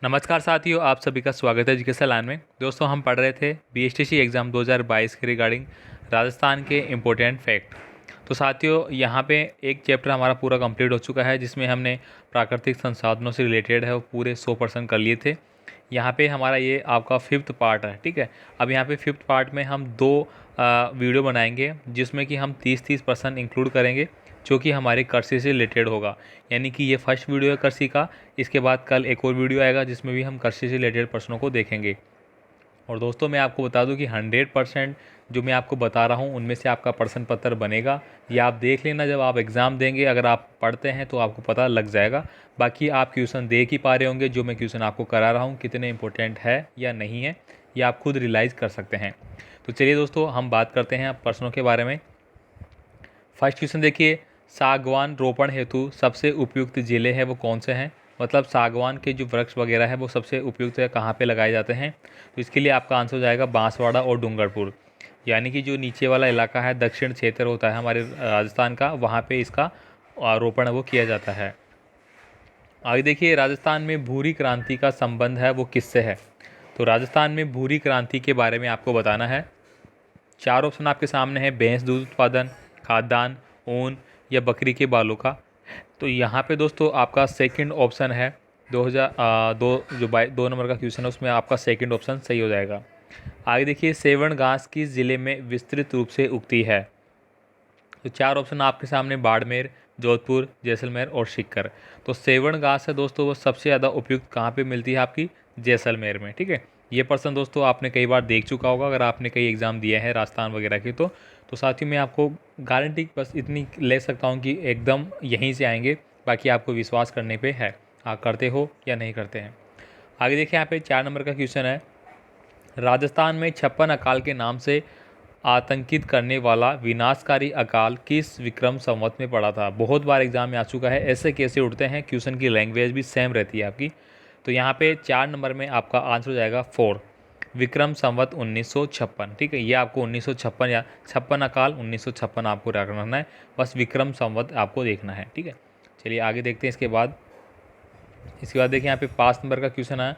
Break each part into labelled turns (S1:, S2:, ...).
S1: नमस्कार साथियों, आप सभी का स्वागत है एजुकेशन लाइन में। दोस्तों, हम पढ़ रहे थे बीएसटीसी एग्ज़ाम 2022 के रिगार्डिंग राजस्थान के इम्पोर्टेंट फैक्ट। तो साथियों, यहाँ पे एक चैप्टर हमारा पूरा कंप्लीट हो चुका है जिसमें हमने प्राकृतिक संसाधनों से रिलेटेड है वो पूरे 100% कर लिए थे। यहाँ पे हमारा ये आपका 5th पार्ट है, ठीक है। अब यहाँ पे 5th पार्ट में हम दो वीडियो बनाएंगे जिसमें कि हम 30% इंक्लूड करेंगे जो कि हमारे कृषि से रिलेटेड होगा। यानी कि ये फर्स्ट वीडियो है कृषि का। इसके बाद कल एक और वीडियो आएगा जिसमें भी हम कृषि से रिलेटेड प्रश्नों को देखेंगे। और दोस्तों, मैं आपको बता दूं कि 100% जो मैं आपको बता रहा हूं उनमें से आपका प्रश्न पत्र बनेगा। ये आप देख लेना, जब आप एग्ज़ाम देंगे अगर आप पढ़ते हैं तो आपको पता लग जाएगा। बाकी आप क्वेश्चन देख ही पा रहे होंगे, जो मैं क्वेश्चन आपको करा रहा हूँ कितने इंपॉर्टेंट है या नहीं है ये आप खुद रियलाइज़ कर सकते हैं। तो चलिए दोस्तों, हम बात करते हैं अब प्रश्नों के बारे में। फर्स्ट क्वेश्चन देखिए, सागवान रोपण हेतु सबसे उपयुक्त जिले हैं वो कौन से हैं। मतलब सागवान के जो वृक्ष वगैरह है वो सबसे उपयुक्त है कहाँ पे लगाए जाते हैं। तो इसके लिए आपका आंसर हो जाएगा बांसवाड़ा और डूंगरपुर। यानी कि जो नीचे वाला इलाका है, दक्षिण क्षेत्र होता है हमारे राजस्थान का, वहाँ पे इसका रोपण वो किया जाता है। आगे देखिए, राजस्थान में भूरी क्रांति का संबंध है वो किससे है। तो राजस्थान में भूरी क्रांति के बारे में आपको बताना है। चार ऑप्शन आपके सामने है, भैंस दूध उत्पादन, खाद्यान्न, ऊन या बकरी के बालों का। तो यहाँ पे दोस्तों आपका सेकंड ऑप्शन है 2 नंबर का क्वेश्चन है उसमें आपका सेकंड ऑप्शन सही हो जाएगा। आगे देखिए, सेवण घास किस जिले में विस्तृत रूप से उगती है। तो चार ऑप्शन आपके सामने, बाड़मेर, जोधपुर, जैसलमेर और सीकर। तो सेवण घास है दोस्तों वो सबसे ज़्यादा उपयुक्त कहाँ पे मिलती है, आपकी जैसलमेर में, ठीक है। ये पर्सन दोस्तों आपने कई बार देख चुका होगा अगर आपने कई एग्ज़ाम दिए हैं राजस्थान वगैरह की। तो साथ ही मैं आपको गारंटी बस इतनी ले सकता हूँ कि एकदम यहीं से आएंगे। बाकी आपको विश्वास करने पे है, आप करते हो या नहीं करते हैं। आगे देखिए, यहाँ पे 4 नंबर का क्वेश्चन है, राजस्थान में 56 अकाल के नाम से आतंकित करने वाला विनाशकारी अकाल किस विक्रम संवत में पड़ा था। बहुत बार एग्जाम में आ चुका है, ऐसे कैसे उठते हैं, क्वेश्चन की लैंग्वेज भी सेम रहती है आपकी। तो यहाँ पे 4 नंबर में आपका आंसर हो जाएगा 4, विक्रम संवत 1956, ठीक है। ये आपको 1956 या 56 अकाल 1956 आपको रखना है, बस विक्रम संवत आपको देखना है, ठीक है। चलिए आगे देखते हैं। इसके बाद देखिए, यहाँ पे 5 नंबर का क्वेश्चन है,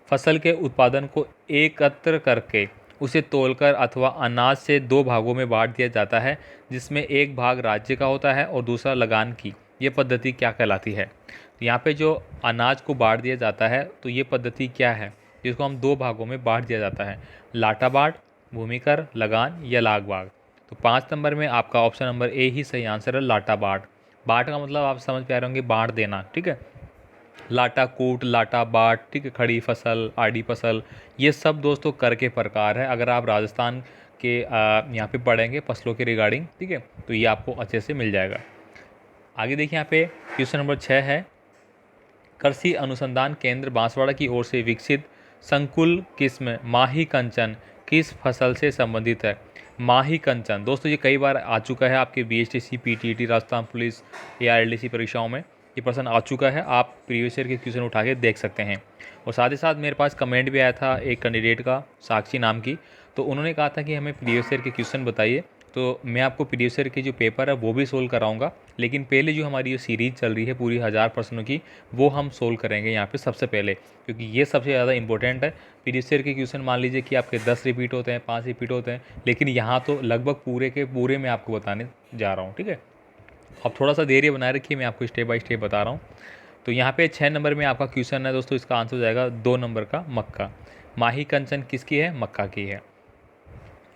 S1: फसल के उत्पादन को एकत्र करके उसे तौलकर अथवा अनाज से दो भागों में बांट दिया जाता है जिसमें एक भाग राज्य का होता है और दूसरा लगान की। ये पद्धति क्या कहलाती है। तो यहाँ पे जो अनाज को बांट दिया जाता है तो ये पद्धति क्या है, जिसको हम दो भागों में बांट दिया जाता है, लाटा बांट, भूमिकर, लगान या लाग बाग। तो 5 नंबर में आपका ऑप्शन नंबर ए ही सही आंसर है, लाटा बांट। बांट का मतलब आप समझ पा रहे होंगे, बांट देना, ठीक है। लाटा कूट, लाटा बाट, ठीक है, खड़ी फसल, आड़ी फसल, ये सब दोस्तों कर के प्रकार है। अगर आप राजस्थान के यहाँ पे पढ़ेंगे फसलों के रिगार्डिंग, ठीक है, तो ये आपको अच्छे से मिल जाएगा। आगे देखिए, यहाँ पे क्वेश्चन नंबर 6 है, कृषि अनुसंधान केंद्र बांसवाड़ा की ओर से विकसित संकुल किस्म माही कंचन किस फसल से संबंधित है। माही कंचन दोस्तों ये कई बार आ चुका है आपके बीएसटीसी, पीटीईटी, राजस्थान पुलिस या एलडीसी परीक्षाओं में ये प्रश्न आ चुका है। आप प्रीवियस ईयर के क्वेश्चन उठा के देख सकते हैं। और साथ ही साथ मेरे पास कमेंट भी आया था एक कैंडिडेट का, साक्षी नाम की, तो उन्होंने कहा था कि हमें प्रीवियस ईयर के क्वेश्चन बताइए। तो मैं आपको प्रीवियस ईयर के जो पेपर है वो भी सोल्व कराऊंगा, लेकिन पहले जो हमारी ये सीरीज़ चल रही है पूरी 1000 प्रश्नों की, वो हम सोल्व करेंगे यहाँ पे सबसे पहले, क्योंकि ये सबसे ज़्यादा इंपॉर्टेंट है। प्रीवियस ईयर के क्वेश्चन मान लीजिए कि आपके 10 रिपीट होते हैं, 5 रिपीट होते हैं, लेकिन यहाँ तो लगभग पूरे के पूरे मैं आपको बताने जा रहा हूँ, ठीक है। अब थोड़ा सा धैर्य बनाए रखिए, मैं आपको स्टेप बाय स्टेप बता रहा हूँ। तो यहाँ पे 6 नंबर में आपका क्वेश्चन है दोस्तों, इसका आंसर हो जाएगा 2 नंबर का, मक्का। माही कंचन किसकी है, मक्का की है।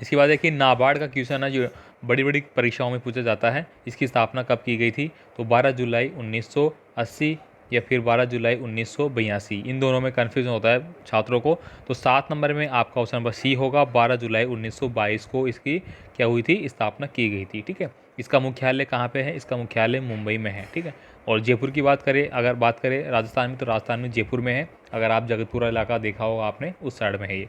S1: इसके बाद देखिए, नाबार्ड का क्वेश्चन है जो बड़ी बड़ी परीक्षाओं में पूछा जाता है, इसकी स्थापना कब की गई थी। तो 12 जुलाई 1980 या फिर 12 जुलाई 1982, इन दोनों में कन्फ्यूजन होता है छात्रों को। तो 7 नंबर में आपका ऑप्शन नंबर सी होगा, 12 जुलाई 1922 को इसकी क्या हुई थी, स्थापना की गई थी, ठीक है। इसका मुख्यालय कहाँ पे है, इसका मुख्यालय मुंबई में है, ठीक है। और जयपुर की अगर बात करें राजस्थान में, तो राजस्थान में जयपुर में है। अगर आप जगतपुरा इलाका देखा होगा आपने, उस साइड में है ये।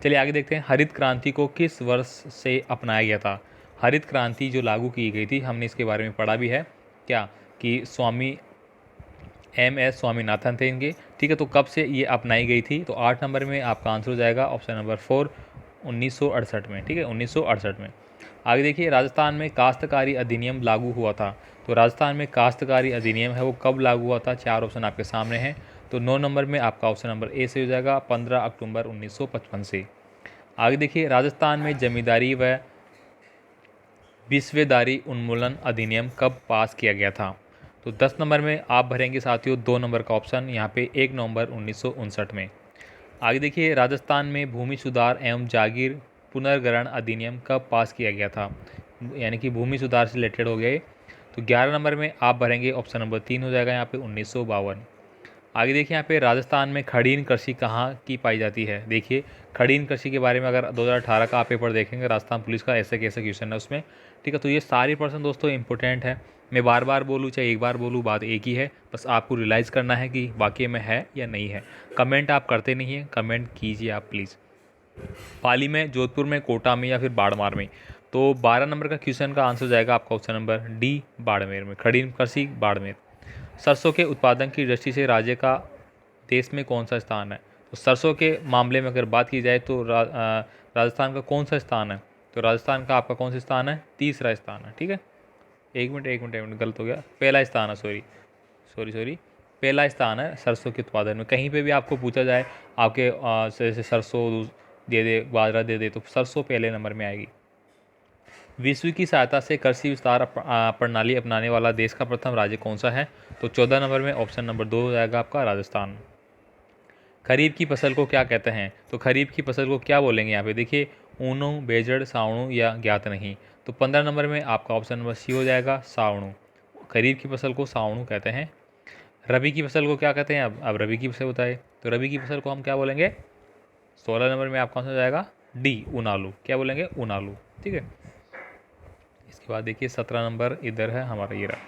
S1: चलिए आगे देखते हैं, हरित क्रांति को किस वर्ष से अपनाया गया था। हरित क्रांति जो लागू की गई थी, हमने इसके बारे में पढ़ा भी है क्या, कि स्वामी MS स्वामीनाथन थे इनके, ठीक है। तो कब से ये अपनाई गई थी। तो 8 नंबर में आपका आंसर हो जाएगा ऑप्शन नंबर 4, 1968 में, ठीक है, 1968 में। आगे देखिए, राजस्थान में काश्तकारी अधिनियम लागू हुआ था। तो राजस्थान में काश्तकारी अधिनियम है वो कब लागू हुआ था। 4 ऑप्शन आपके सामने हैं, तो 9 नंबर में आपका ऑप्शन नंबर ए सही हो जाएगा, 15 अक्टूबर 1955 से। आगे देखिए, राजस्थान में जमींदारी व विस्वेदारी उन्मूलन अधिनियम कब पास किया गया था? तो 10 नंबर में आप भरेंगे साथियों 2 नंबर का ऑप्शन, यहाँ पे 1 नवंबर 1959 में। आगे देखिए, राजस्थान में भूमि सुधार एवं जागीर पुनर्ग्रहण अधिनियम कब पास किया गया था? यानी कि भूमि सुधार से रिलेटेड हो गए। तो 11 नंबर में आप भरेंगे ऑप्शन नंबर 3 हो जाएगा यहाँ पे 1952। आगे देखिए, यहाँ पे राजस्थान में खड़ीन कृषि कहाँ की पाई जाती है? देखिए, खड़ीन कृषि के बारे में अगर 2018 का आप पेपर देखेंगे राजस्थान पुलिस का, ऐसे कैसे क्वेश्चन है उसमें, ठीक है। तो ये सारे पर्सन दोस्तों इंपॉर्टेंट है। मैं बार बार बोलूँ चाहे एक बार बोलूँ, बात एक ही है, बस आपको रियलाइज़ करना है कि वाकई में है या नहीं है। कमेंट आप करते नहीं हैं, कमेंट कीजिए आप प्लीज़। पाली में, जोधपुर में, कोटा में या फिर बाड़मेर में? तो 12 नंबर का क्वेश्चन का आंसर जाएगा आपका ऑप्शन नंबर डी, बाड़मेर में। खड़ीन कृषि बाड़मेर। सरसों के उत्पादन की दृष्टि से राज्य का देश में कौन सा स्थान है? तो सरसों के मामले में अगर बात की जाए तो राजस्थान का कौन सा स्थान है? तो राजस्थान का आपका कौन सा स्थान है? तीसरा स्थान है, ठीक है। एक मिनट गलत हो गया, पहला स्थान है, सॉरी, पहला स्थान है सरसों के उत्पादन में। कहीं पे भी आपको पूछा जाए आपके जैसे सरसों दे दे, बाजरा दे दे, तो सरसों पहले नंबर में आएगी। विश्व की सहायता से कृषि विस्तार प्रणाली अपनाने वाला देश का प्रथम राज्य कौन सा है? तो 14 नंबर में ऑप्शन नंबर 2 हो जाएगा आपका राजस्थान। खरीफ की फसल को क्या कहते हैं? तो खरीफ की फसल को क्या बोलेंगे यहाँ पे? देखिए, ऊनो, बेजड़, सावणु या ज्ञात नहीं। तो 15 नंबर में आपका ऑप्शन नंबर सी हो जाएगा, सावणु। खरीफ की फसल को सावणु कहते हैं। रबी की फसल को क्या कहते हैं? अब रबी की फसल बताए, तो रबी की फसल को हम क्या बोलेंगे? 16 नंबर में आपका आंसर हो जाएगा डी, उनालू। क्या बोलेंगे? उनालू, ठीक है। इसके बाद देखिए 17 नंबर इधर है हमारा, ये रहा।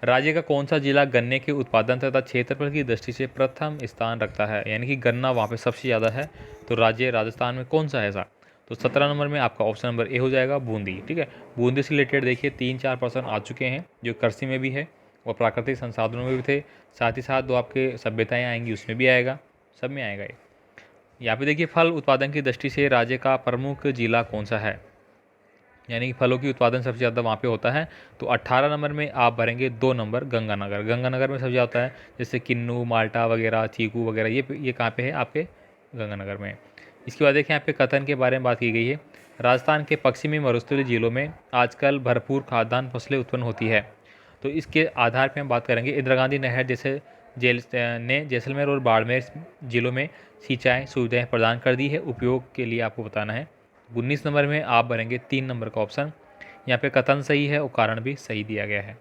S1: राज्य का कौन सा जिला गन्ने के उत्पादन तथा क्षेत्रफल की दृष्टि से प्रथम स्थान रखता है? यानी कि गन्ना वहाँ पे सबसे ज़्यादा है, तो राज्य राजस्थान में कौन सा है ऐसा? तो 17 नंबर में आपका ऑप्शन नंबर ए हो जाएगा, बूंदी, ठीक है। बूंदी से रिलेटेड देखिए 3-4 पर्सन आ चुके हैं, जो कृषि में भी है और प्राकृतिक संसाधनों में भी थे, साथ ही साथ जो आपके सभ्यताएँ आएंगी उसमें भी आएगा, सब में आएगा ये। यहाँ पे देखिए, फल उत्पादन की दृष्टि से राज्य का प्रमुख जिला कौन सा है? यानी कि फलों की उत्पादन सबसे ज़्यादा वहाँ पे होता है। तो 18 नंबर में आप भरेंगे 2 नंबर, गंगानगर। गंगानगर में सबसे ज़्यादा होता है, जैसे किन्नू, माल्टा वगैरह, चीकू वगैरह, ये कहाँ पे है? आपके गंगानगर में। इसके बाद देखिए, यहाँ पे कथन के बारे में बात की गई है। राजस्थान के पश्चिमी मरुस्थलीय जिलों में आजकल भरपूर खाद्यान्न फसलें उत्पन्न होती है। तो इसके आधार पर हम बात करेंगे, इंदिरा गांधी नहर जैसे जैसलमेर और बाड़मेर जिलों में सिंचाई सुविधाएँ प्रदान कर दी है, उपयोग के लिए आपको बताना है। 19 नंबर में आप भरेंगे 3 नंबर का ऑप्शन। यहाँ पे कथन सही है और कारण भी सही दिया गया है।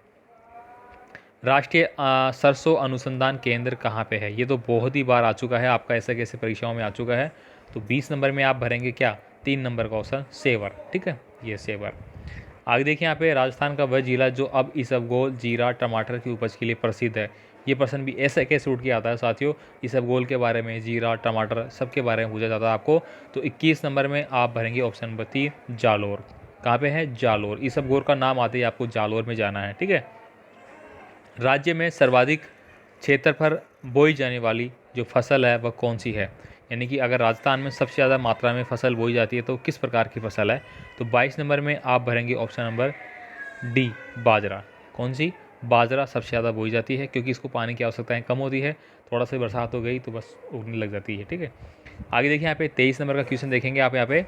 S1: राष्ट्रीय सरसों अनुसंधान केंद्र कहाँ पे है? ये तो बहुत ही बार आ चुका है, आपका ऐसे कैसे परीक्षाओं में आ चुका है। तो 20 नंबर में आप भरेंगे क्या? 3 नंबर का ऑप्शन, सेवर, ठीक है, ये सेवर। आगे देखिए, यहाँ पे राजस्थान का वह जिला जो अब इसबगोल, जीरा, टमाटर की उपज के लिए प्रसिद्ध है। ये पर्सन भी ऐसे कैसे उठ के आता है साथियों, इसबगोल के बारे में, जीरा, टमाटर सब के बारे में पूछा जाता है आपको। तो 21 नंबर में आप भरेंगे ऑप्शन नंबर 3, जालोर। कहाँ पे है? जालोर। इसबगोल का नाम आते ही आपको जालोर में जाना है, ठीक है। राज्य में सर्वाधिक क्षेत्र पर बोई जाने वाली जो फसल है वह कौन सी है? यानी कि अगर राजस्थान में सबसे ज़्यादा मात्रा में फसल बोई जाती है तो किस प्रकार की फसल है? तो 22 नंबर में आप भरेंगे ऑप्शन नंबर डी, बाजरा। कौन सी? बाजरा सबसे ज़्यादा बोई जाती है, क्योंकि इसको पानी की आवश्यकताएं कम होती है, थोड़ा सा बरसात हो गई तो बस उगने लग जाती है, ठीक है। आगे देखिए, यहाँ पे 23 नंबर का क्वेश्चन देखेंगे आप। यहाँ पे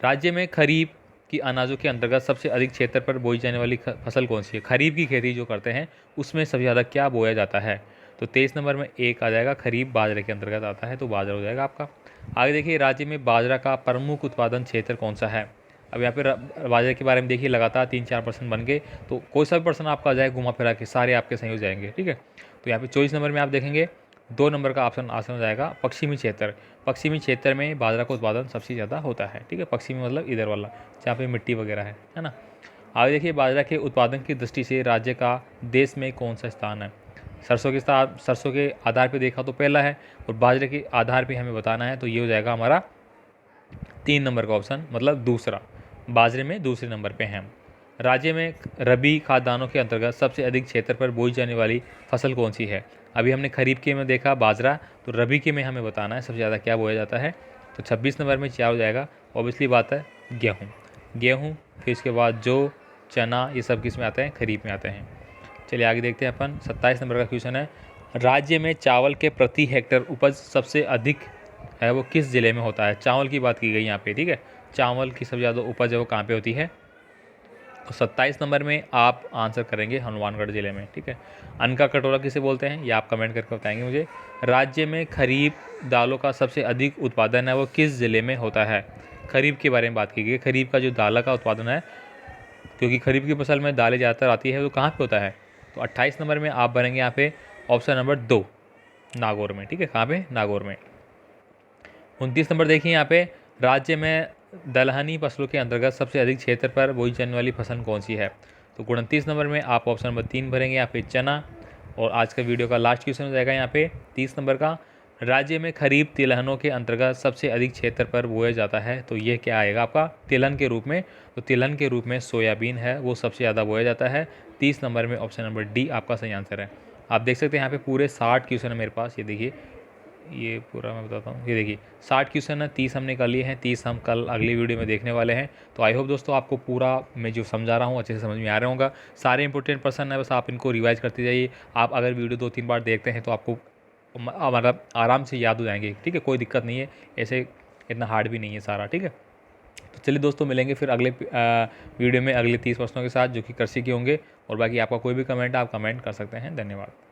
S1: राज्य में खरीफ की अनाजों के अंतर्गत सबसे अधिक क्षेत्र पर बोई जाने वाली फसल कौन सी है? खरीफ की खेती जो करते हैं उसमें सबसे ज़्यादा क्या बोया जाता है? तो 23 नंबर में एक आ जाएगा, खरीफ बाजरे के अंतर्गत आता है, तो बाजरा हो जाएगा आपका। आगे देखिए, राज्य में बाजरा का प्रमुख उत्पादन क्षेत्र कौन सा है? अब यहाँ पे बाजरे के बारे में देखिए, लगातार 3-4 पर्सन बन गए, तो कोई सा भी पर्सन आपका आ जाए घुमा फिरा के, सारे आपके सही हो जाएंगे, ठीक है। तो यहाँ पे 24 नंबर में आप देखेंगे 2 नंबर का ऑप्शन आसान हो जाएगा, पश्चिमी क्षेत्र। पश्चिमी क्षेत्र में बाजरा का उत्पादन सबसे ज़्यादा होता है, ठीक है। पश्चिमी मतलब इधर वाला, जहाँ पे मिट्टी वगैरह है ना। आगे देखिए, बाजरा के उत्पादन की दृष्टि से राज्य का देश में कौन सा स्थान है? सरसों के आधार पे देखा तो पहला है, और बाजरे के आधार पे हमें बताना है, तो ये हो जाएगा हमारा 3 नंबर का ऑप्शन, मतलब दूसरा। बाजरे में दूसरे नंबर पे हैं। राज्य में रबी खाद्यान्नों के अंतर्गत सबसे अधिक क्षेत्र पर बोई जाने वाली फसल कौन सी है? अभी हमने खरीफ के में देखा बाजरा, तो रबी के में हमें बताना है सबसे ज़्यादा क्या बोया जाता है। तो 26 नंबर में क्या हो जाएगा? ऑब्वियसली बात है, गेहूँ। फिर इसके बाद जो चना, ये सब किस में आते हैं? खरीफ में आते हैं। चलिए आगे देखते हैं अपन। 27 नंबर का क्वेश्चन है, राज्य में चावल के प्रति हेक्टेयर उपज सबसे अधिक है वो किस ज़िले में होता है? चावल की बात की गई यहाँ पे, ठीक है। चावल की सबसे ज़्यादा उपज है वो कहाँ पे होती है? तो 27 नंबर में आप आंसर करेंगे हनुमानगढ़ ज़िले में, ठीक है। अन्न का कटोरा किसे बोलते हैं, ये आप कमेंट करके बताएंगे मुझे। राज्य में खरीफ दालों का सबसे अधिक उत्पादन है वो किस ज़िले में होता है? खरीफ के बारे में बात की गई। खरीफ का जो दालों का उत्पादन है, क्योंकि खरीफ की फसल में दालें ज़्यादातर आती है, तो कहाँ पे होता है? तो 28 नंबर में आप बनेंगे यहाँ पे ऑप्शन नंबर 2, नागौर में, ठीक है। कहाँ पे? नागौर में। 29 नंबर देखिए यहाँ पे, राज्य में दलहनी फसलों के अंतर्गत सबसे अधिक क्षेत्र पर बोई जाने वाली फसल कौन सी है? तो 29 नंबर में आप ऑप्शन नंबर 3 भरेंगे यहाँ पे चना। और आज का वीडियो का लास्ट क्वेश्चन हो जाएगा यहाँ पे 30 नंबर का, राज्य में खरीफ तिलहनों के अंतर्गत सबसे अधिक क्षेत्र पर बोया जाता है, तो ये क्या आएगा आपका तिलहन के रूप में? तो तिलहन के रूप में सोयाबीन है वो सबसे ज़्यादा बोया जाता है। 30 नंबर में ऑप्शन नंबर डी आपका सही आंसर है। आप देख सकते हैं यहाँ पे पूरे 60 क्वेश्चन है मेरे पास, ये देखिए, ये पूरा मैं बताता हूँ। ये देखिए 60 क्वेश्चन है, 30 हमने कर लिए हैं, 30 हम कल अगली वीडियो में देखने वाले हैं। तो आई होप दोस्तों आपको पूरा मैं जो समझा रहा हूँ अच्छे से समझ में आ रहा होगा। सारे इंपॉर्टेंट पर्सन है, बस आप इनको रिवाइज करते जाइए। आप अगर वीडियो 2-3 बार देखते हैं तो आपको मतलब आराम से याद हो जाएंगे, ठीक है। कोई दिक्कत नहीं है, ऐसे इतना हार्ड भी नहीं है सारा, ठीक है। तो चलिए दोस्तों, मिलेंगे फिर अगले वीडियो में अगले 30 प्रश्नों के साथ जो कि कृषि के होंगे। और बाकी आपका कोई भी कमेंट आप कमेंट कर सकते हैं। धन्यवाद।